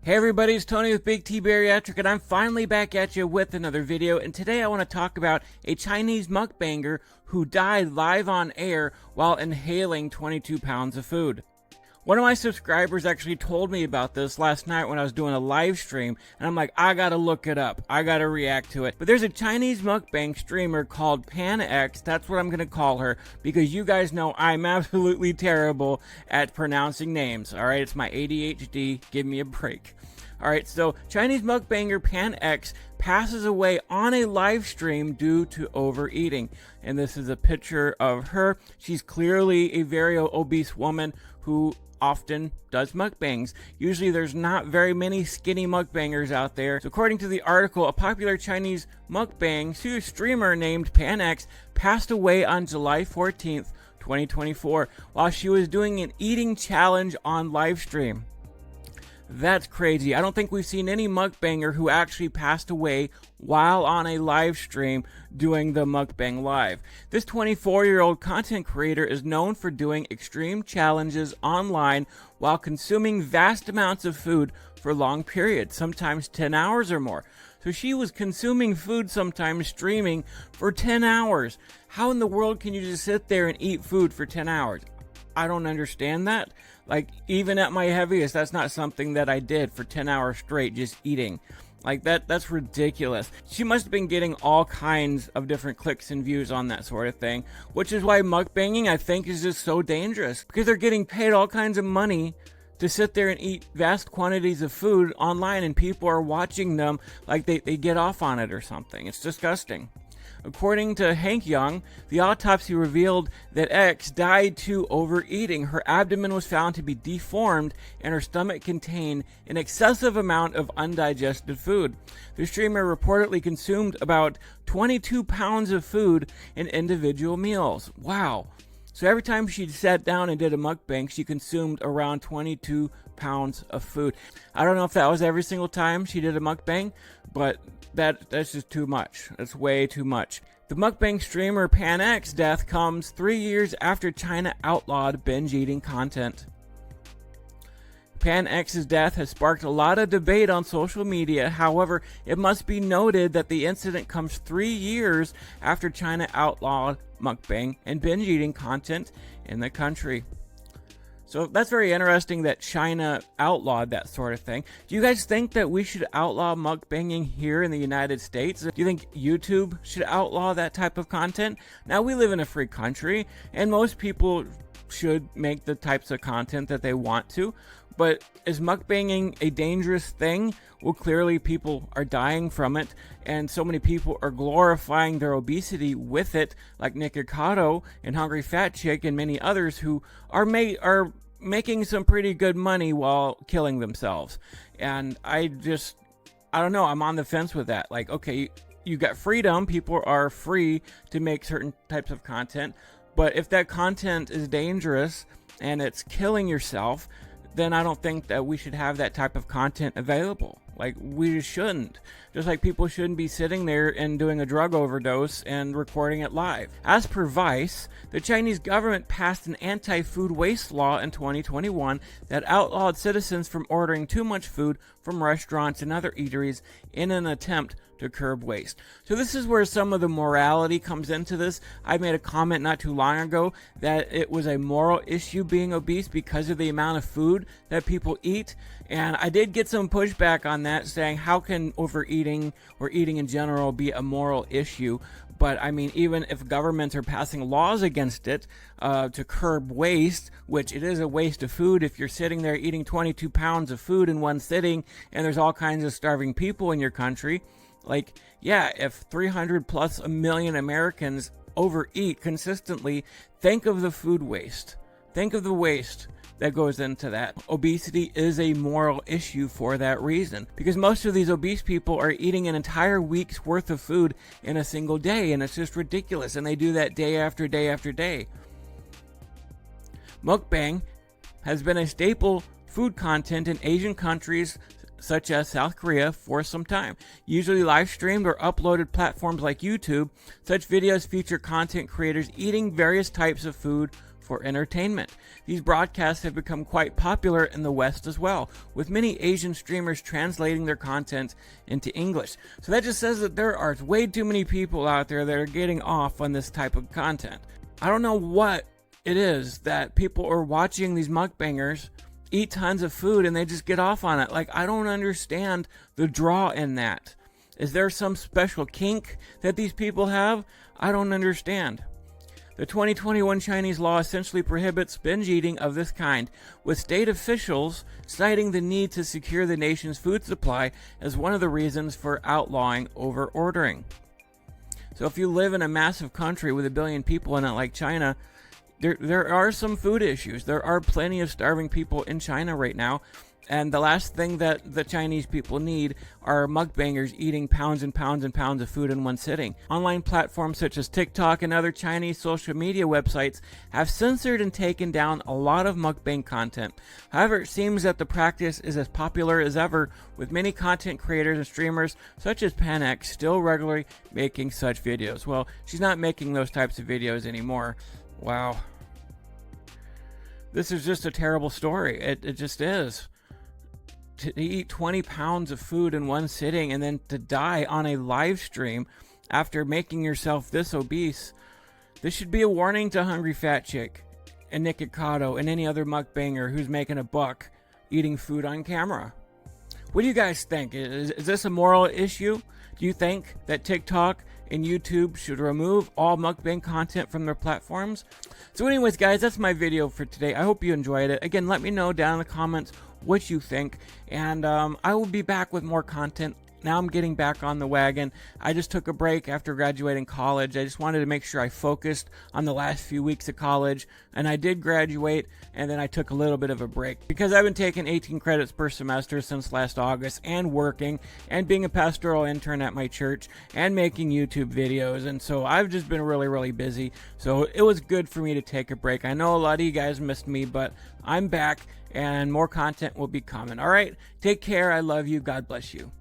Hey everybody, it's Tony with Big T Bariatric, and I'm finally back at you with another video. And today I want to talk about a Chinese mukbanger who died live on air while inhaling 22 pounds of food. One of my subscribers actually told me about this last night when I was doing a live stream, and I'm like, I gotta look it up. I gotta react to it. But there's a Chinese mukbang streamer called PanX. That's what I'm gonna call her, because you guys know I'm absolutely terrible at pronouncing names. All right, it's my ADHD. Give me a break. All right, so Chinese mukbanger PanX passes away on a live stream due to overeating. And this is a picture of her. She's clearly a very obese woman who often does mukbangs. Usually there's not very many skinny mukbangers out there. So according to the article, a popular Chinese mukbang streamer named PanX passed away on July 14th, 2024, while she was doing an eating challenge on live stream. That's crazy. I don't think we've seen any mukbanger who actually passed away while on a live stream doing the mukbang live. This 24-year-old content creator is known for doing extreme challenges online while consuming vast amounts of food for long periods, sometimes 10 hours or more. So she was consuming food, sometimes streaming for 10 hours. How in the world can you just sit there and eat food for 10 hours? I don't understand that. Like, even at my heaviest, that's not something that I did for 10 hours straight, just eating. Like, that's ridiculous. She must have been getting all kinds of different clicks and views on that sort of thing, which is why mukbanging, I think, is just so dangerous, because they're getting paid all kinds of money to sit there and eat vast quantities of food online, and people are watching them like they get off on it or something. It's disgusting. According to Hank Young, the autopsy revealed that X died to overeating. Her abdomen was found to be deformed and her stomach contained an excessive amount of undigested food. The streamer reportedly consumed about 22 pounds of food in individual meals. Wow. So every time she sat down and did a mukbang, she consumed around 22 pounds of food. I don't know if that was every single time she did a mukbang, but that's just too much. That's way too much. The mukbang streamer PanX death comes 3 years after China outlawed binge eating content. PanX's death has sparked a lot of debate on social media. However, it must be noted that the incident comes 3 years after China outlawed mukbang and binge eating content in the country. So that's very interesting that China outlawed that sort of thing. Do you guys think that we should outlaw mukbanging here in the United States? Do you think YouTube should outlaw that type of content? Now, we live in a free country, and most people should make the types of content that they want to. But is mukbanging a dangerous thing? Well, clearly people are dying from it, and so many people are glorifying their obesity with it, like nicocado and Hungry Fat Chick and many others who are making some pretty good money while killing themselves. And I don't know, I'm on the fence with that. Like, okay, you got freedom, people are free to make certain types of content, but if that content is dangerous and it's killing yourself, then I don't think that we should have that type of content available. Like, we just shouldn't. Just like people shouldn't be sitting there and doing a drug overdose and recording it live. As per Vice, the Chinese government passed an anti-food waste law in 2021 that outlawed citizens from ordering too much food from restaurants and other eateries in an attempt to curb waste. So this is where some of the morality comes into this. I made a comment not too long ago that it was a moral issue being obese because of the amount of food that people eat, and I did get some pushback on that, saying how can overeating or eating in general be a moral issue? But I mean, even if governments are passing laws against it to curb waste, which it is a waste of food if you're sitting there eating 22 pounds of food in one sitting and there's all kinds of starving people in your country. Like, yeah, if 300 plus a million Americans overeat consistently, think of the food waste. Think of the waste that goes into that. Obesity is a moral issue for that reason, because most of these obese people are eating an entire week's worth of food in a single day, and it's just ridiculous, and they do that day after day after day. Mukbang has been a staple food content in Asian countries such as South Korea for some time. Usually live streamed or uploaded platforms like YouTube, such videos feature content creators eating various types of food for entertainment. These broadcasts have become quite popular in the West as well, with many Asian streamers translating their content into English. So that just says that there are way too many people out there that are getting off on this type of content. I don't know what it is that people are watching these mukbangers eat tons of food and they just get off on it. Like, I don't understand the draw in that. Is there some special kink that these people have? I don't understand. The 2021 Chinese law essentially prohibits binge eating of this kind, with state officials citing the need to secure the nation's food supply as one of the reasons for outlawing over-ordering. So if you live in a massive country with 1 billion people in it like China, there are some food issues. There are plenty of starving people in China right now. And the last thing that the Chinese people need are mukbangers eating pounds and pounds and pounds of food in one sitting. Online platforms such as TikTok and other Chinese social media websites have censored and taken down a lot of mukbang content. However, it seems that the practice is as popular as ever, with many content creators and streamers such as Panex still regularly making such videos. Well, she's not making those types of videos anymore. Wow. This is just a terrible story. It just is. To eat 20 pounds of food in one sitting and then to die on a live stream after making yourself this obese. This should be a warning to Hungry Fat Chick and nicocado and any other mukbanger who's making a buck eating food on camera. What do you guys think? Is this a moral issue? Do you think that TikTok and YouTube should remove all mukbang content from their platforms? So anyways, guys, that's my video for today. I hope you enjoyed it. Again, let me know down in the comments what you think, and I will be back with more content. Now I'm getting back on the wagon. I just took a break after graduating college. I just wanted to make sure I focused on the last few weeks of college, and I did graduate, and then I took a little bit of a break because I've been taking 18 credits per semester since last August, and working and being a pastoral intern at my church and making YouTube videos, and so I've just been really busy. So it was good for me to take a break. I know a lot of you guys missed me, but I'm back and more content will be coming. All right, take care. I love you. God bless you.